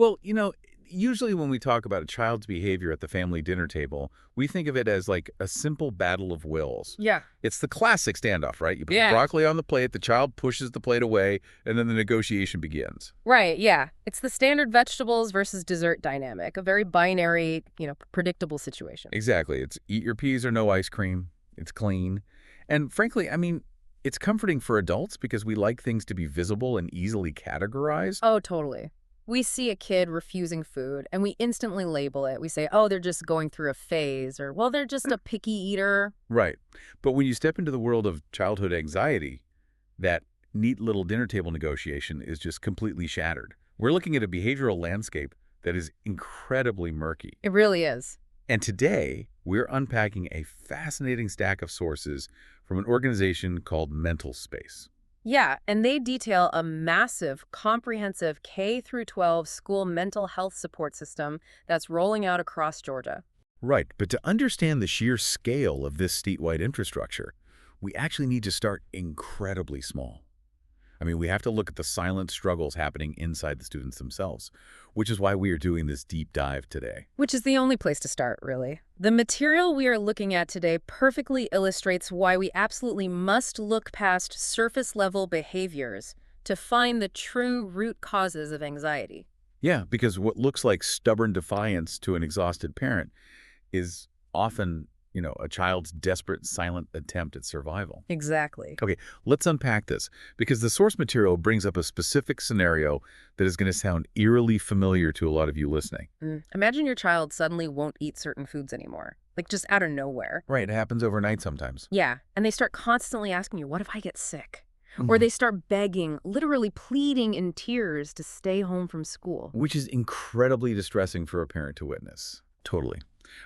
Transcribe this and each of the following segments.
Well, usually when we talk about a child's behavior at the family dinner table, we think of it as like a simple battle of wills. Yeah. It's the classic standoff, right? You put the Yeah. broccoli on the plate, the child pushes the plate away, and then the negotiation begins. Right, yeah. It's the standard vegetables versus dessert dynamic, a very binary, predictable situation. Exactly. It's eat your peas or no ice cream. It's clean. And frankly, it's comforting for adults because we like things to be visible and easily categorized. Oh, totally. We see a kid refusing food, and we instantly label it. We say, oh, they're just going through a phase, or, well, they're just a picky eater. Right. But when you step into the world of childhood anxiety, that neat little dinner table negotiation is just completely shattered. We're looking at a behavioral landscape that is incredibly murky. It really is. And today, we're unpacking a fascinating stack of sources from an organization called MentalSpace. Yeah, and they detail a massive, comprehensive K-12 school mental health support system that's rolling out across Georgia. Right, but to understand the sheer scale of this statewide infrastructure, we actually need to start incredibly small. We have to look at the silent struggles happening inside the students themselves, which is why we are doing this deep dive today. Which is the only place to start, really. The material we are looking at today perfectly illustrates why we absolutely must look past surface-level behaviors to find the true root causes of anxiety. Yeah, because what looks like stubborn defiance to an exhausted parent is often, a child's desperate, silent attempt at survival. Exactly. Okay, let's unpack this, because the source material brings up a specific scenario that is going to sound eerily familiar to a lot of you listening. Imagine your child suddenly won't eat certain foods anymore, like just out of nowhere. Right, it happens overnight sometimes. Yeah, and they start constantly asking you, what if I get sick? Or they start begging, literally pleading in tears to stay home from school. Which is incredibly distressing for a parent to witness. Totally.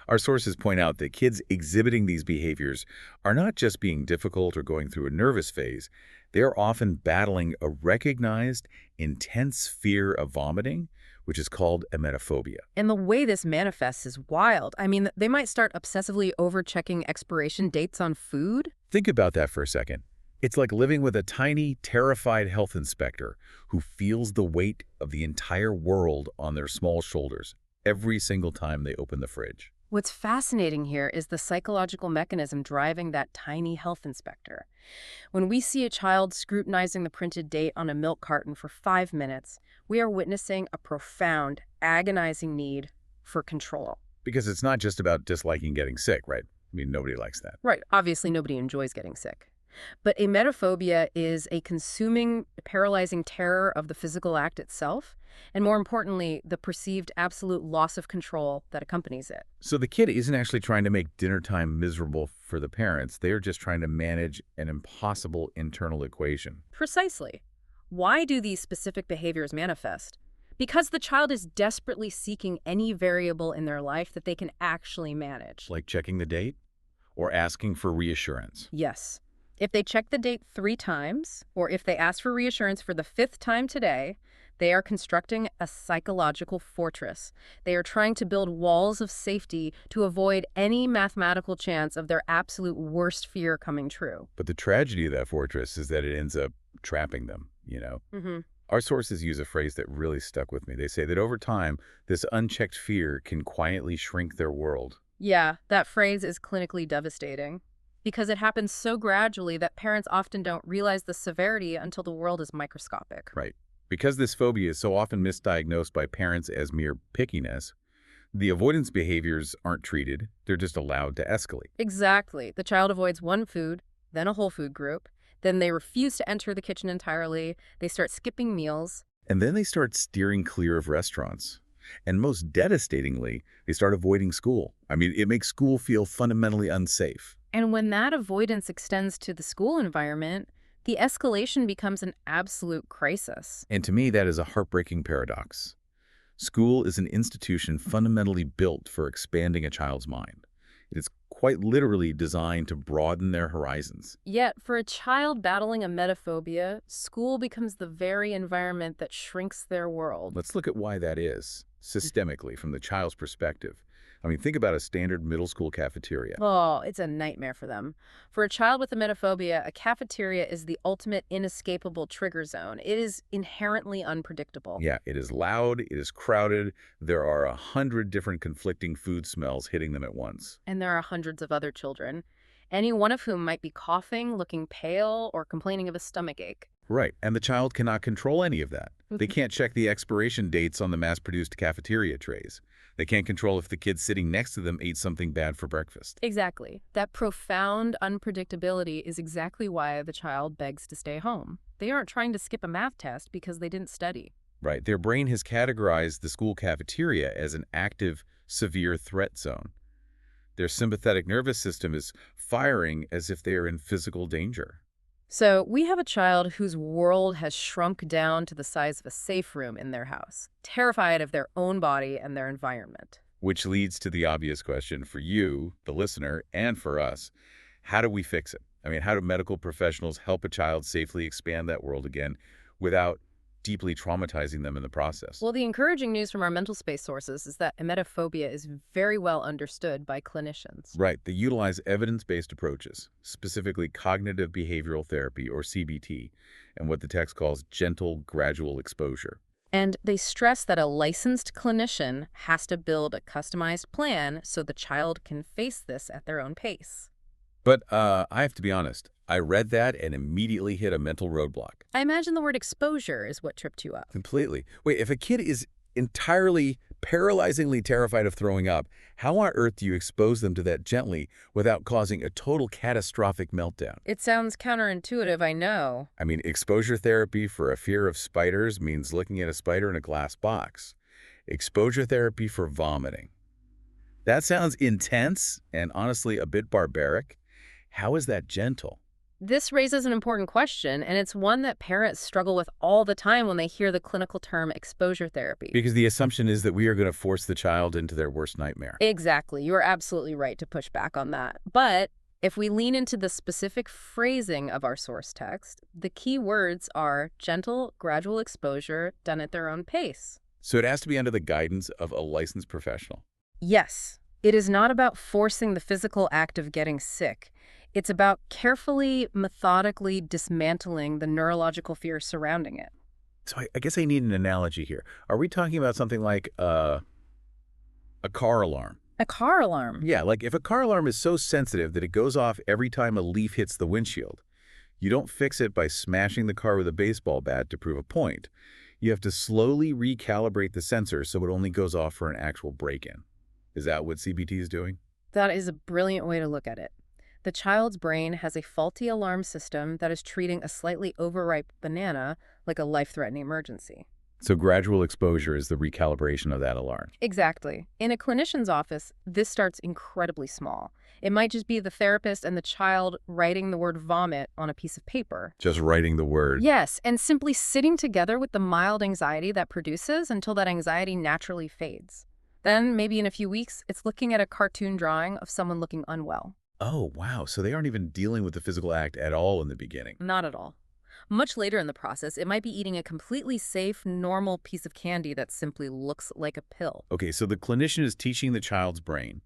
Our sources point out that kids exhibiting these behaviors are not just being difficult or going through a nervous phase. They are often battling a recognized, intense fear of vomiting, which is called emetophobia. And the way this manifests is wild. They might start obsessively over-checking expiration dates on food. Think about that for a second. It's like living with a tiny, terrified health inspector who feels the weight of the entire world on their small shoulders every single time they open the fridge. What's fascinating here is the psychological mechanism driving that tiny health inspector. When we see a child scrutinizing the printed date on a milk carton for 5 minutes, we are witnessing a profound, agonizing need for control. Because it's not just about disliking getting sick, right? Nobody likes that. Right. Obviously, nobody enjoys getting sick. But emetophobia is a consuming, paralyzing terror of the physical act itself, and more importantly, the perceived absolute loss of control that accompanies it. So the kid isn't actually trying to make dinner time miserable for the parents. They are just trying to manage an impossible internal equation. Precisely. Why do these specific behaviors manifest? Because the child is desperately seeking any variable in their life that they can actually manage. Like checking the date or asking for reassurance. Yes. If they check the date 3 times, or if they ask for reassurance for the 5th time today, they are constructing a psychological fortress. They are trying to build walls of safety to avoid any mathematical chance of their absolute worst fear coming true. But the tragedy of that fortress is that it ends up trapping them, Our sources use a phrase that really stuck with me. They say that over time, this unchecked fear can quietly shrink their world. Yeah, that phrase is clinically devastating, because it happens so gradually that parents often don't realize the severity until the world is microscopic. Right. Because this phobia is so often misdiagnosed by parents as mere pickiness, the avoidance behaviors aren't treated. They're just allowed to escalate. Exactly. The child avoids one food, then a whole food group. Then they refuse to enter the kitchen entirely. They start skipping meals. And then they start steering clear of restaurants. And most devastatingly, they start avoiding school. It makes school feel fundamentally unsafe. And when that avoidance extends to the school environment, the escalation becomes an absolute crisis. And to me, that is a heartbreaking paradox. School is an institution fundamentally built for expanding a child's mind. It is quite literally designed to broaden their horizons. Yet, for a child battling emetophobia, school becomes the very environment that shrinks their world. Let's look at why that is, systemically, from the child's perspective. I mean, think about a standard middle school cafeteria. Oh, it's a nightmare for them. For a child with emetophobia, a cafeteria is the ultimate inescapable trigger zone. It is inherently unpredictable. Yeah, it is loud, it is crowded, there are 100 different conflicting food smells hitting them at once. And there are hundreds of other children, any one of whom might be coughing, looking pale, or complaining of a stomach ache. Right, and the child cannot control any of that. They can't check the expiration dates on the mass-produced cafeteria trays. They can't control if the kid sitting next to them ate something bad for breakfast. Exactly. That profound unpredictability is exactly why the child begs to stay home. They aren't trying to skip a math test because they didn't study. Right, their brain has categorized the school cafeteria as an active, severe threat zone. Their sympathetic nervous system is firing as if they are in physical danger. So we have a child whose world has shrunk down to the size of a safe room in their house, terrified of their own body and their environment. Which leads to the obvious question for you, the listener, and for us. How do we fix it? I mean, how do medical professionals help a child safely expand that world again without deeply traumatizing them in the process? Well, the encouraging news from our MentalSpace sources is that emetophobia is very well understood by clinicians. Right. They utilize evidence-based approaches, specifically cognitive behavioral therapy, or CBT, and what the text calls gentle, gradual exposure. And they stress that a licensed clinician has to build a customized plan so the child can face this at their own pace. But I have to be honest, I read that and immediately hit a mental roadblock. I imagine the word exposure is what tripped you up. Completely. Wait, if a kid is entirely, paralyzingly terrified of throwing up, how on earth do you expose them to that gently without causing a total catastrophic meltdown? It sounds counterintuitive, I know. I mean, exposure therapy for a fear of spiders means looking at a spider in a glass box. Exposure therapy for vomiting. That sounds intense and honestly a bit barbaric. How is that gentle? This raises an important question, and it's one that parents struggle with all the time when they hear the clinical term exposure therapy. Because the assumption is that we are going to force the child into their worst nightmare. Exactly. You are absolutely right to push back on that. But if we lean into the specific phrasing of our source text, the key words are gentle, gradual exposure done at their own pace. So it has to be under the guidance of a licensed professional. Yes, it is not about forcing the physical act of getting sick. It's about carefully, methodically dismantling the neurological fear surrounding it. So I guess I need an analogy here. Are we talking about something like a car alarm? A car alarm? Yeah, like if a car alarm is so sensitive that it goes off every time a leaf hits the windshield, you don't fix it by smashing the car with a baseball bat to prove a point. You have to slowly recalibrate the sensor so it only goes off for an actual break-in. Is that what CBT is doing? That is a brilliant way to look at it. The child's brain has a faulty alarm system that is treating a slightly overripe banana like a life-threatening emergency. So gradual exposure is the recalibration of that alarm. Exactly. In a clinician's office, this starts incredibly small. It might just be the therapist and the child writing the word vomit on a piece of paper. Just writing the word. Yes, and simply sitting together with the mild anxiety that produces until that anxiety naturally fades. Then, maybe in a few weeks, it's looking at a cartoon drawing of someone looking unwell. Oh, wow. So they aren't even dealing with the physical act at all in the beginning. Not at all. Much later in the process, it might be eating a completely safe, normal piece of candy that simply looks like a pill. Okay, so the clinician is teaching the child's brain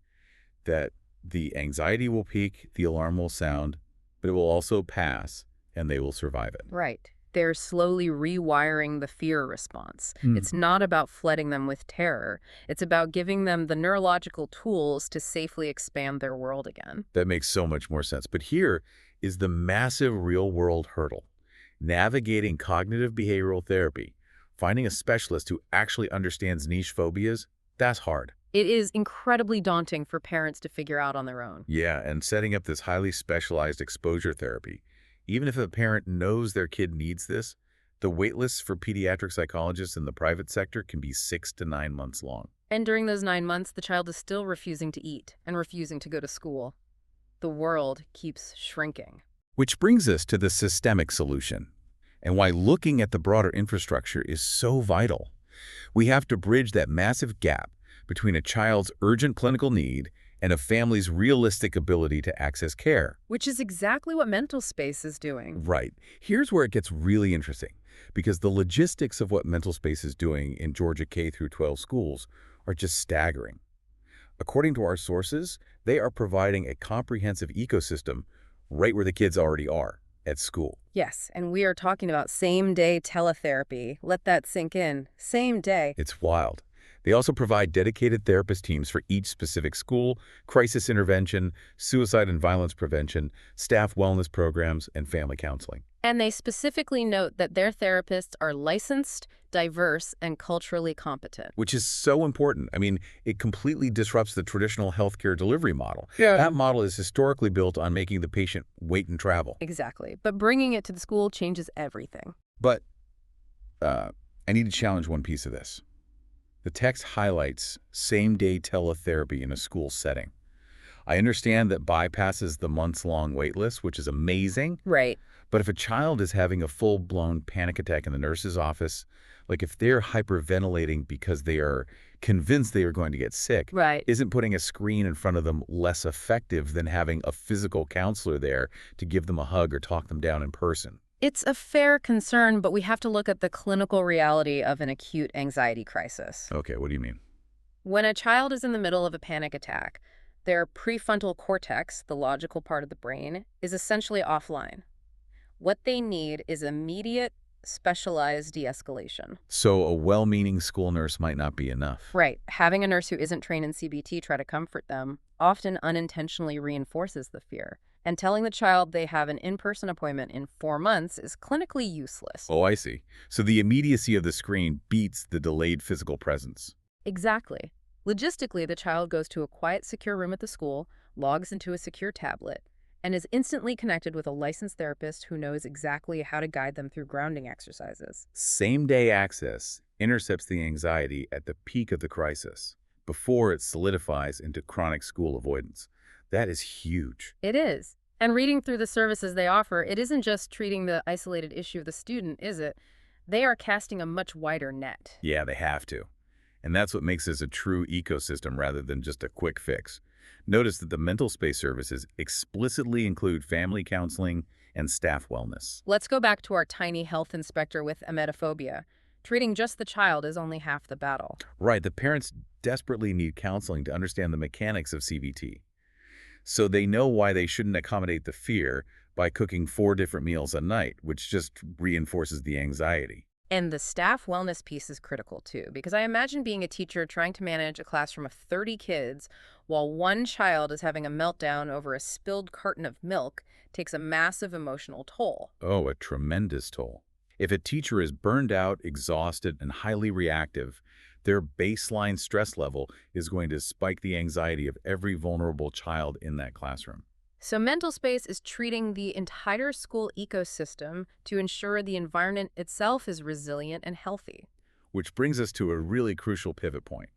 that the anxiety will peak, the alarm will sound, but it will also pass, and they will survive it. Right. They're slowly rewiring the fear response. It's not about flooding them with terror. It's about giving them the neurological tools to safely expand their world again. That makes so much more sense. But here is the massive real-world hurdle. Navigating cognitive behavioral therapy, finding a specialist who actually understands niche phobias, that's hard. It is incredibly daunting for parents to figure out on their own. Yeah, and setting up this highly specialized exposure therapy, even if a parent knows their kid needs this, the wait lists for pediatric psychologists in the private sector can be 6 to 9 months long. And during those 9 months, the child is still refusing to eat and refusing to go to school. The world keeps shrinking. Which brings us to the systemic solution, and why looking at the broader infrastructure is so vital. We have to bridge that massive gap between a child's urgent clinical need and a family's realistic ability to access care. Which is exactly what MentalSpace is doing. Right. Here's where it gets really interesting, because the logistics of what MentalSpace is doing in Georgia K-12 schools are just staggering. According to our sources, they are providing a comprehensive ecosystem right where the kids already are, at school. Yes, and we are talking about same-day teletherapy. Let that sink in. Same day. It's wild. They also provide dedicated therapist teams for each specific school, crisis intervention, suicide and violence prevention, staff wellness programs, and family counseling. And they specifically note that their therapists are licensed, diverse, and culturally competent. Which is so important. I mean, it completely disrupts the traditional healthcare delivery model. Yeah. That model is historically built on making the patient wait and travel. Exactly. But bringing it to the school changes everything. But I need to challenge one piece of this. The text highlights same-day teletherapy in a school setting. I understand that bypasses the months-long wait list, which is amazing. Right. But if a child is having a full-blown panic attack in the nurse's office, like if they're hyperventilating because they are convinced they are going to get sick, Right. isn't putting a screen in front of them less effective than having a physical counselor there to give them a hug or talk them down in person? It's a fair concern, but we have to look at the clinical reality of an acute anxiety crisis. Okay, what do you mean? When a child is in the middle of a panic attack, their prefrontal cortex, the logical part of the brain, is essentially offline. What they need is immediate, specialized de-escalation. So a well-meaning school nurse might not be enough. Right. Having a nurse who isn't trained in CBT try to comfort them often unintentionally reinforces the fear. And telling the child they have an in-person appointment in 4 months is clinically useless. Oh, I see. So the immediacy of the screen beats the delayed physical presence. Exactly. Logistically, the child goes to a quiet, secure room at the school, logs into a secure tablet, and is instantly connected with a licensed therapist who knows exactly how to guide them through grounding exercises. Same-day access intercepts the anxiety at the peak of the crisis, before it solidifies into chronic school avoidance. That is huge. It is. And reading through the services they offer, it isn't just treating the isolated issue of the student, is it? They are casting a much wider net. Yeah, they have to. And that's what makes this a true ecosystem rather than just a quick fix. Notice that the MentalSpace services explicitly include family counseling and staff wellness. Let's go back to our tiny health inspector with emetophobia. Treating just the child is only half the battle. Right, the parents desperately need counseling to understand the mechanics of CBT. So they know why they shouldn't accommodate the fear by cooking 4 different meals a night, which just reinforces the anxiety. And the staff wellness piece is critical too, because I imagine being a teacher trying to manage a classroom of 30 kids while one child is having a meltdown over a spilled carton of milk takes a massive emotional toll. Oh, a tremendous toll. If a teacher is burned out, exhausted, and highly reactive, their baseline stress level is going to spike the anxiety of every vulnerable child in that classroom. So MentalSpace is treating the entire school ecosystem to ensure the environment itself is resilient and healthy. Which brings us to a really crucial pivot point,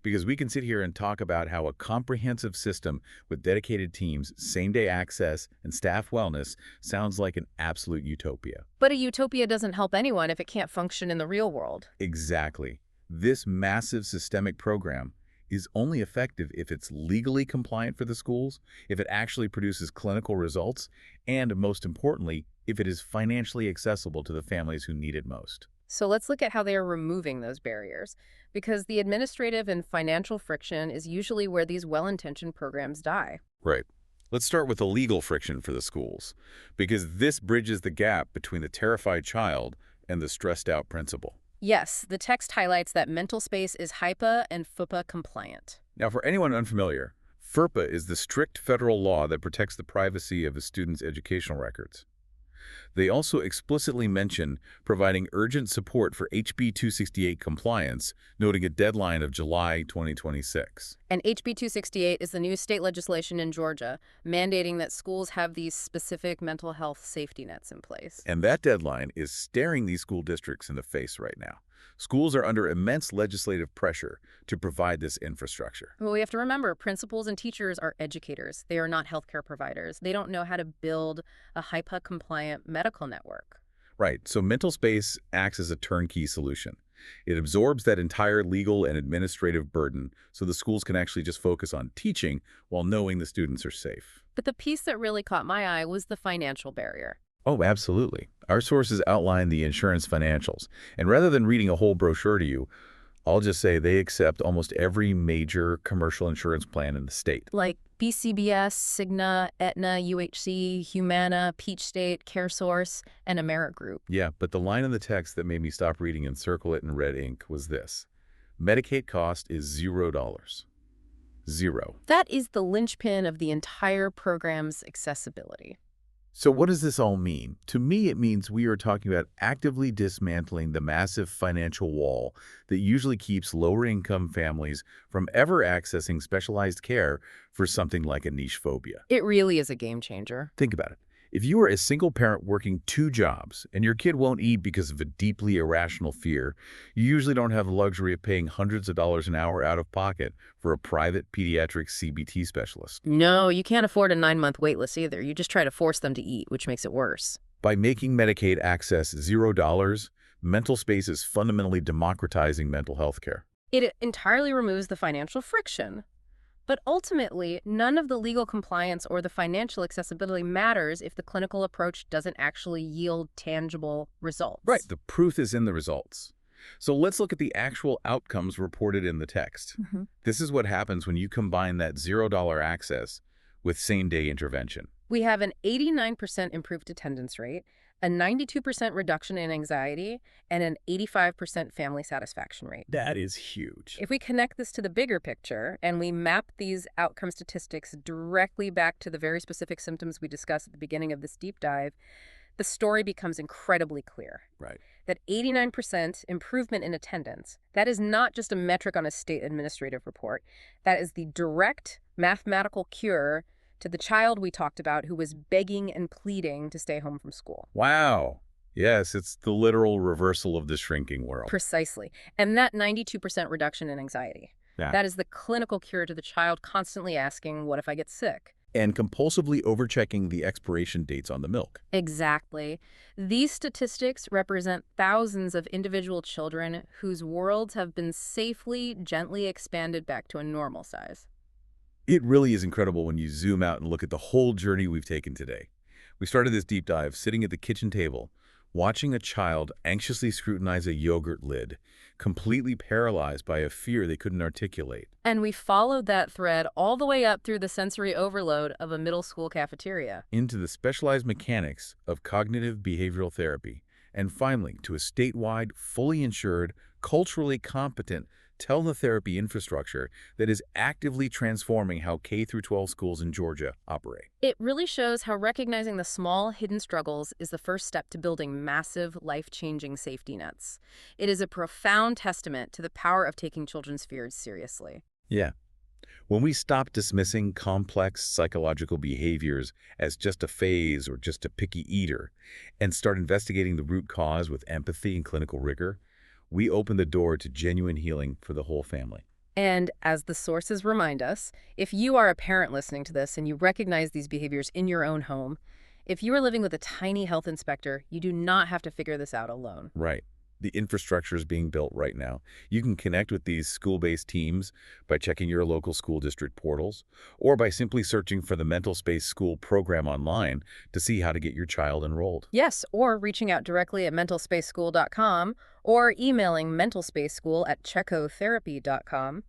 because we can sit here and talk about how a comprehensive system with dedicated teams, same-day access, and staff wellness sounds like an absolute utopia. But a utopia doesn't help anyone if it can't function in the real world. Exactly. This massive systemic program is only effective if it's legally compliant for the schools, if it actually produces clinical results, and most importantly, if it is financially accessible to the families who need it most. So let's look at how they are removing those barriers, because the administrative and financial friction is usually where these well-intentioned programs die. Right. Let's start with the legal friction for the schools, because this bridges the gap between the terrified child and the stressed-out principal. Yes, the text highlights that MentalSpace is HIPAA and FUPA compliant. Now, for anyone unfamiliar, FERPA is the strict federal law that protects the privacy of a student's educational records. They also explicitly mention providing urgent support for HB 268 compliance, noting a deadline of July 2026. And HB 268 is the new state legislation in Georgia, mandating that schools have these specific mental health safety nets in place. And that deadline is staring these school districts in the face right now. Schools are under immense legislative pressure to provide this infrastructure. Well, we have to remember, principals and teachers are educators. They are not healthcare providers. They don't know how to build a HIPAA-compliant medical network. Right, so MentalSpace acts as a turnkey solution. It absorbs that entire legal and administrative burden so the schools can actually just focus on teaching while knowing the students are safe. But the piece that really caught my eye was the financial barrier. Oh, absolutely. Our sources outline the insurance financials, and rather than reading a whole brochure to you, I'll just say they accept almost every major commercial insurance plan in the state. Like BCBS, Cigna, Aetna, UHC, Humana, Peach State, CareSource, and Amerigroup. Yeah, but the line in the text that made me stop reading and circle it in red ink was this. Medicaid cost is $0. Zero. That is the linchpin of the entire program's accessibility. So what does this all mean? To me, it means we are talking about actively dismantling the massive financial wall that usually keeps lower-income families from ever accessing specialized care for something like a niche phobia. It really is a game changer. Think about it. If you are a single parent working 2 jobs and your kid won't eat because of a deeply irrational fear, you usually don't have the luxury of paying hundreds of dollars an hour out of pocket for a private pediatric CBT specialist. No, you can't afford a 9-month wait list either. You just try to force them to eat, which makes it worse. By making Medicaid access $0, MentalSpace is fundamentally democratizing mental health care. It entirely removes the financial friction. But ultimately, none of the legal compliance or the financial accessibility matters if the clinical approach doesn't actually yield tangible results. Right. The proof is in the results. So let's look at the actual outcomes reported in the text. This is what happens when you combine that $0 access with same-day intervention. We have an 89% improved attendance rate, a 92% reduction in anxiety, and an 85% family satisfaction rate. That is huge. If we connect this to the bigger picture and we map these outcome statistics directly back to the very specific symptoms we discussed at the beginning of this deep dive, the story becomes incredibly clear. Right. That 89% improvement in attendance, that is not just a metric on a state administrative report. That is the direct mathematical cure to the child we talked about who was begging and pleading to stay home from school. Wow. Yes, it's the literal reversal of the shrinking world. Precisely. And that 92% reduction in anxiety. Yeah. That is the clinical cure to the child constantly asking, what if I get sick? And compulsively overchecking the expiration dates on the milk. Exactly. These statistics represent thousands of individual children whose worlds have been safely, gently expanded back to a normal size. It really is incredible when you zoom out and look at the whole journey we've taken today. We started this deep dive sitting at the kitchen table, watching a child anxiously scrutinize a yogurt lid, completely paralyzed by a fear they couldn't articulate. And we followed that thread all the way up through the sensory overload of a middle school cafeteria. Into the specialized mechanics of cognitive behavioral therapy, and finally to a statewide, fully insured, culturally competent teletherapy infrastructure that is actively transforming how K-12 schools in Georgia operate. It really shows how recognizing the small, hidden struggles is the first step to building massive, life-changing safety nets. It is a profound testament to the power of taking children's fears seriously. Yeah. When we stop dismissing complex psychological behaviors as just a phase or just a picky eater and start investigating the root cause with empathy and clinical rigor, we open the door to genuine healing for the whole family. And as the sources remind us, if you are a parent listening to this and you recognize these behaviors in your own home, if you are living with a tiny health inspector, you do not have to figure this out alone. Right. The infrastructure is being built right now. You can connect with these school-based teams by checking your local school district portals or by simply searching for the MentalSpace School program online to see how to get your child enrolled. Yes, or reaching out directly at mentalspaceschool.com or emailing mentalspaceschool@checotherapy.com.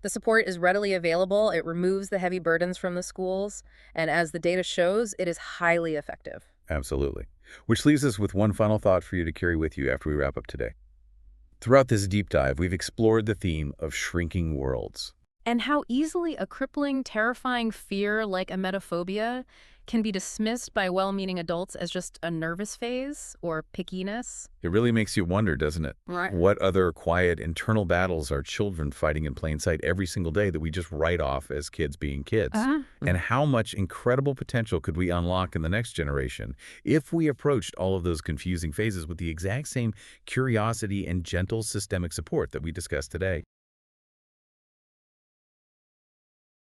The support is readily available. It removes the heavy burdens from the schools, and as the data shows, it is highly effective. Absolutely. Which leaves us with one final thought for you to carry with you after we wrap up today. Throughout this deep dive, we've explored the theme of shrinking worlds. And how easily a crippling, terrifying fear like emetophobia can be dismissed by well-meaning adults as just a nervous phase or pickiness. It really makes you wonder, doesn't it? Right. What other quiet internal battles are children fighting in plain sight every single day that we just write off as kids being kids? And how much incredible potential could we unlock in the next generation if we approached all of those confusing phases with the exact same curiosity and gentle systemic support that we discussed today?